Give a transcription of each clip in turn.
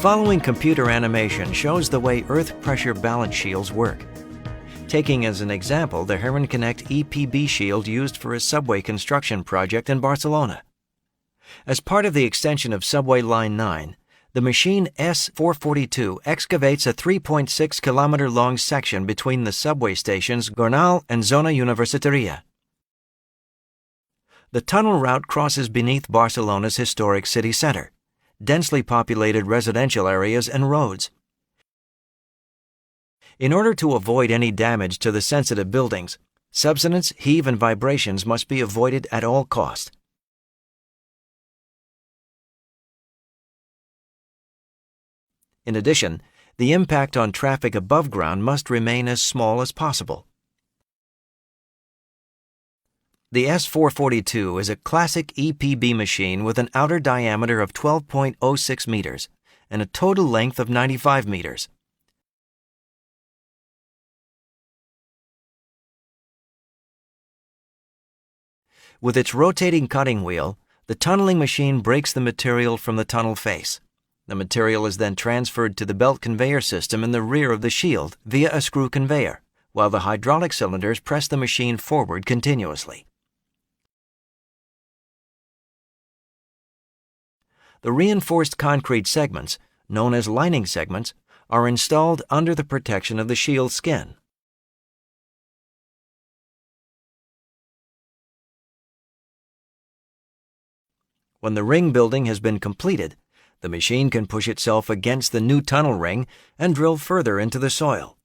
following computer animation shows the way earth pressure balance shields work. Taking as an example the Heron Connect EPB shield used for a subway construction project in Barcelona. As part of the extension of Subway Line 9, the machine S442 excavates a 3.6-kilometer-long section between the subway stations Gornal and Zona Universitaria. The tunnel route crosses beneath Barcelona's historic city center, densely populated residential areas and roads. In order to avoid any damage to the sensitive buildings, subsidence, heave, and vibrations must be avoided at all costs. In addition, the impact on traffic above ground must remain as small as possible. The S442 is a classic EPB machine with an outer diameter of 12.06 meters and a total length of 95 meters. With its rotating cutting wheel, the tunneling machine breaks the material from the tunnel face. The material is then transferred to the belt conveyor system in the rear of the shield via a screw conveyor, while the hydraulic cylinders press the machine forward continuously. The reinforced concrete segments, known as lining segments, are installed under the protection of the shield skin. When the ring building has been completed, the machine can push itself against the new tunnel ring and drill further into the soil.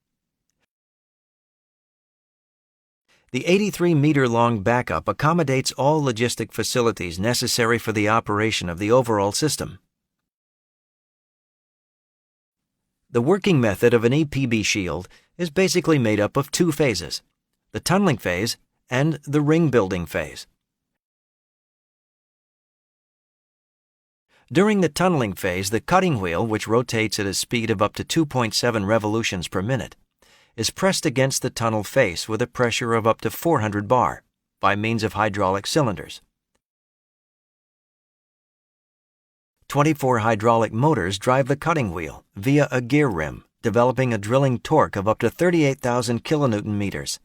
The 83-meter-long backup accommodates all logistic facilities necessary for the operation of the overall system. The working method of an EPB shield is basically made up of two phases: the tunneling phase and the ring building phase. During the tunneling phase, the cutting wheel, which rotates at a speed of up to 2.7 revolutions per minute, is pressed against the tunnel face with a pressure of up to 400 bar by means of hydraulic cylinders. 24 hydraulic motors drive the cutting wheel via a gear rim, developing a drilling torque of up to 38,000 kilonewton meters.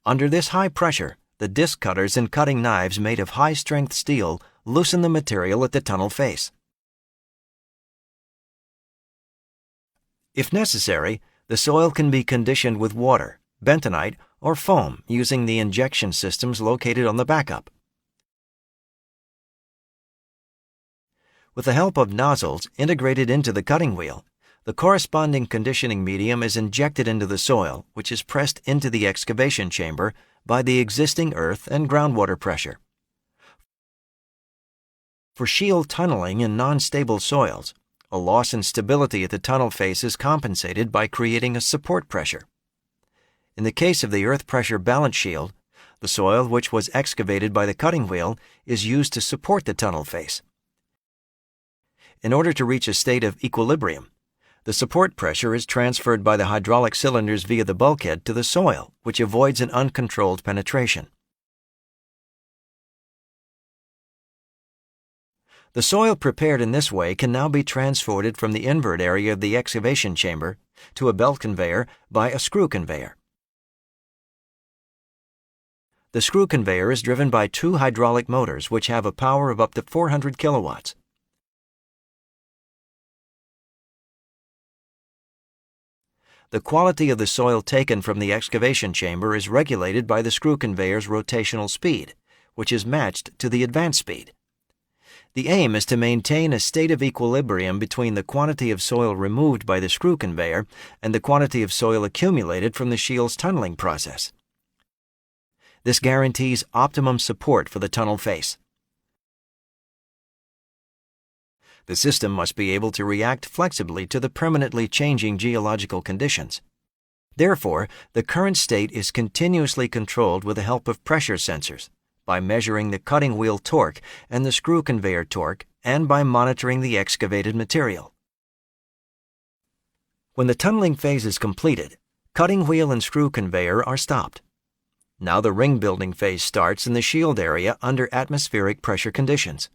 Under this high pressure, the disc cutters and cutting knives made of high-strength steel loosen the material at the tunnel face. If necessary, the soil can be conditioned with water, bentonite, or foam using the injection systems located on the backup. With the help of nozzles integrated into the cutting wheel, the corresponding conditioning medium is injected into the soil, which is pressed into the excavation chamber by the existing earth and groundwater pressure. For shield tunneling in non-stable soils, a loss in stability at the tunnel face is compensated by creating a support pressure. In the case of the earth pressure balance shield, the soil which was excavated by the cutting wheel is used to support the tunnel face. In order to reach a state of equilibrium, the support pressure is transferred by the hydraulic cylinders via the bulkhead to the soil, which avoids an uncontrolled penetration. The soil prepared in this way can now be transported from the invert area of the excavation chamber to a belt conveyor by a screw conveyor. The screw conveyor is driven by two hydraulic motors which have a power of up to 400 kilowatts. The quality of the soil taken from the excavation chamber is regulated by the screw conveyor's rotational speed, which is matched to the advance speed. The aim is to maintain a state of equilibrium between the quantity of soil removed by the screw conveyor and the quantity of soil accumulated from the shield's tunneling process. This guarantees optimum support for the tunnel face. The system must be able to react flexibly to the permanently changing geological conditions. Therefore, the current state is continuously controlled with the help of pressure sensors, by measuring the cutting wheel torque and the screw conveyor torque, and by monitoring the excavated material. When the tunneling phase is completed, cutting wheel and screw conveyor are stopped. Now the ring building phase starts in the shield area under atmospheric pressure conditions.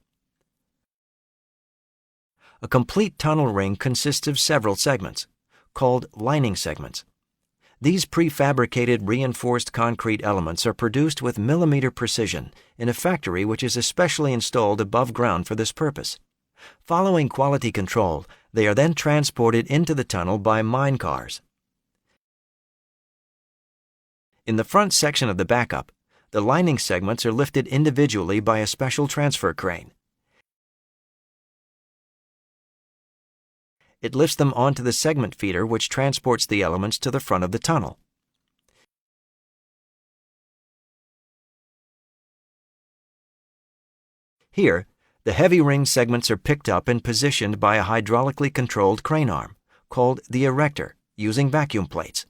A complete tunnel ring consists of several segments, called lining segments. These prefabricated reinforced concrete elements are produced with millimeter precision in a factory which is especially installed above ground for this purpose. Following quality control, they are then transported into the tunnel by mine cars. In the front section of the backup, the lining segments are lifted individually by a special transfer crane. It lifts them onto the segment feeder which transports the elements to the front of the tunnel. Here, the heavy ring segments are picked up and positioned by a hydraulically controlled crane arm, called the erector, using vacuum plates.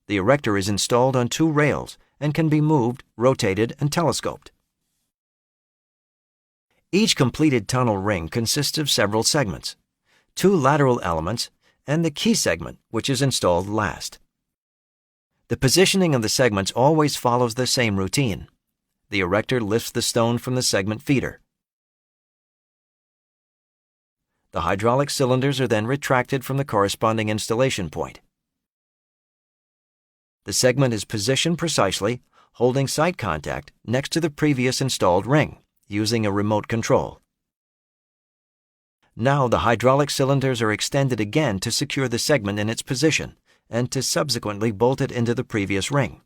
The erector is installed on 2 rails and can be moved, rotated, and telescoped. Each completed tunnel ring consists of several segments, 2 lateral elements, and the key segment, which is installed last. The positioning of the segments always follows the same routine. The erector lifts the stone from the segment feeder. The hydraulic cylinders are then retracted from the corresponding installation point. The segment is positioned precisely, holding sight contact next to the previous installed ring, using a remote control. Now the hydraulic cylinders are extended again to secure the segment in its position and to subsequently bolt it into the previous ring.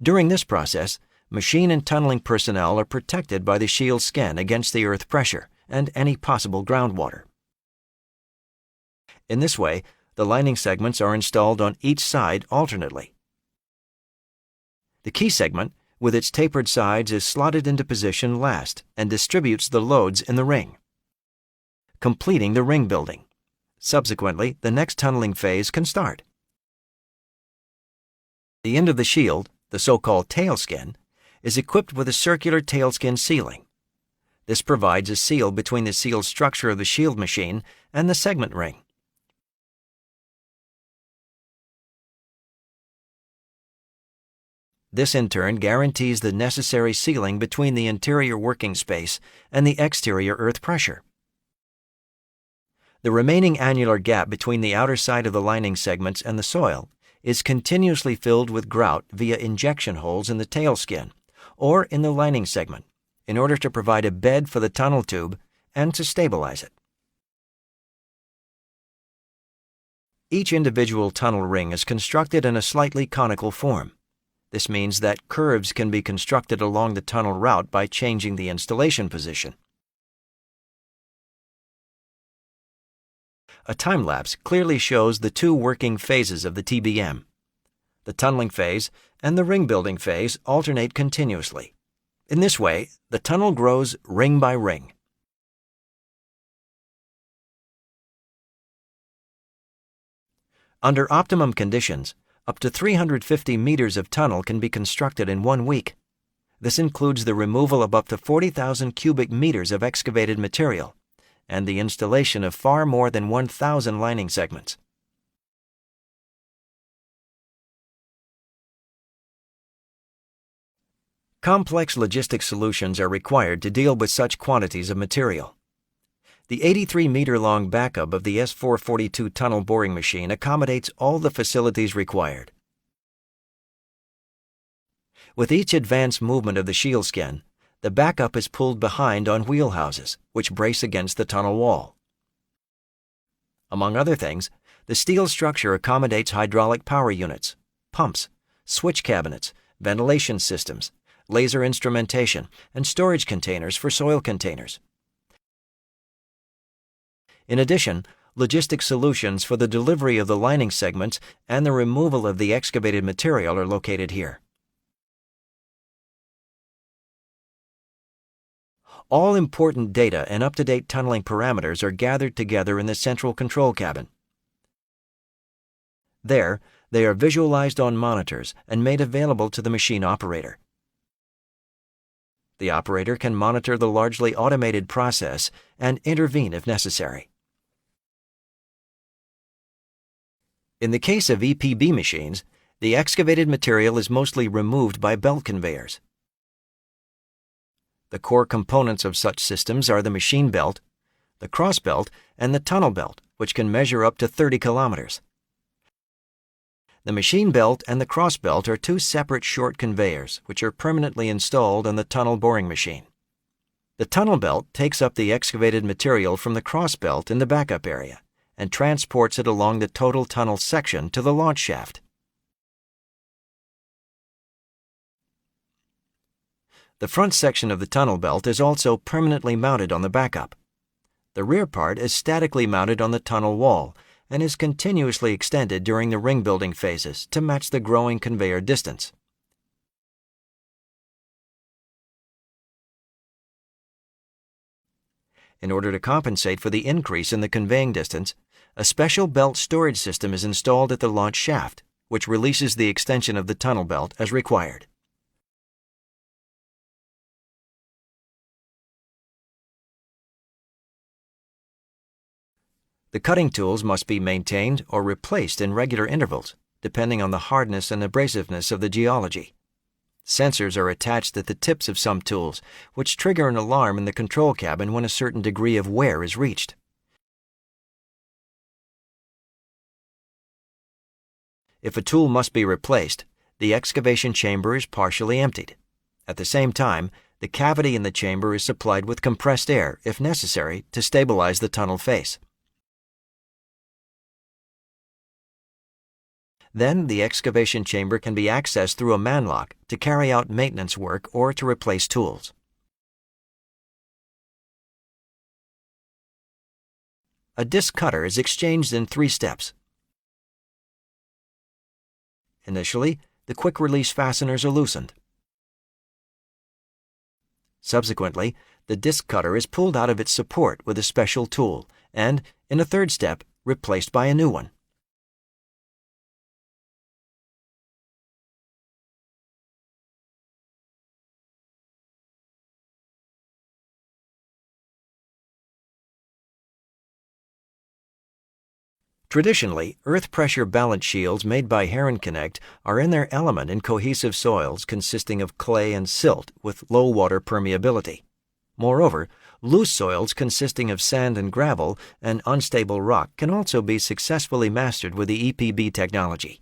During this process, machine and tunneling personnel are protected by the shield skin against the earth pressure and any possible groundwater. In this way, the lining segments are installed on each side alternately. The key segment, with its tapered sides, is slotted into position last and distributes the loads in the ring, completing the ring building. Subsequently, the next tunneling phase can start. The end of the shield, the so-called tailskin, is equipped with a circular tailskin sealing. This provides a seal between the sealed structure of the shield machine and the segment ring. This in turn guarantees the necessary sealing between the interior working space and the exterior earth pressure. The remaining annular gap between the outer side of the lining segments and the soil is continuously filled with grout via injection holes in the tailskin or in the lining segment in order to provide a bed for the tunnel tube and to stabilize it. Each individual tunnel ring is constructed in a slightly conical form. This means that curves can be constructed along the tunnel route by changing the installation position. A time-lapse clearly shows the 2 working phases of the TBM. The tunneling phase and the ring-building phase alternate continuously. In this way, the tunnel grows ring by ring. Under optimum conditions, up to 350 meters of tunnel can be constructed in 1 week. This includes the removal of up to 40,000 cubic meters of excavated material and the installation of far more than 1,000 lining segments. Complex logistic solutions are required to deal with such quantities of material. The 83-meter-long backup of the S442 tunnel boring machine accommodates all the facilities required. With each advanced movement of the shield skin, the backup is pulled behind on wheel houses, which brace against the tunnel wall. Among other things, the steel structure accommodates hydraulic power units, pumps, switch cabinets, ventilation systems, laser instrumentation, and storage containers for soil containers. In addition, logistic solutions for the delivery of the lining segments and the removal of the excavated material are located here. All important data and up-to-date tunneling parameters are gathered together in the central control cabin. There, they are visualized on monitors and made available to the machine operator. The operator can monitor the largely automated process and intervene if necessary. In the case of EPB machines, the excavated material is mostly removed by belt conveyors. The core components of such systems are the machine belt, the cross belt, and the tunnel belt, which can measure up to 30 kilometers. The machine belt and the cross belt are two separate short conveyors which are permanently installed on the tunnel boring machine. The tunnel belt takes up the excavated material from the cross belt in the backup area and transports it along the total tunnel section to the launch shaft. The front section of the tunnel belt is also permanently mounted on the backup. The rear part is statically mounted on the tunnel wall and is continuously extended during the ring building phases to match the growing conveyor distance. In order to compensate for the increase in the conveying distance, a special belt storage system is installed at the launch shaft, which releases the extension of the tunnel belt as required. The cutting tools must be maintained or replaced in regular intervals, depending on the hardness and abrasiveness of the geology. Sensors are attached at the tips of some tools, which trigger an alarm in the control cabin when a certain degree of wear is reached. If a tool must be replaced, the excavation chamber is partially emptied. At the same time, the cavity in the chamber is supplied with compressed air, if necessary, to stabilize the tunnel face. Then the excavation chamber can be accessed through a manlock to carry out maintenance work or to replace tools. A disc cutter is exchanged in 3 steps. Initially, the quick-release fasteners are loosened. Subsequently, the disc cutter is pulled out of its support with a special tool and, in a 3rd step, replaced by a new one. Traditionally, earth pressure balance shields made by Heron Connect are in their element in cohesive soils consisting of clay and silt with low water permeability. Moreover, loose soils consisting of sand and gravel and unstable rock can also be successfully mastered with the EPB technology.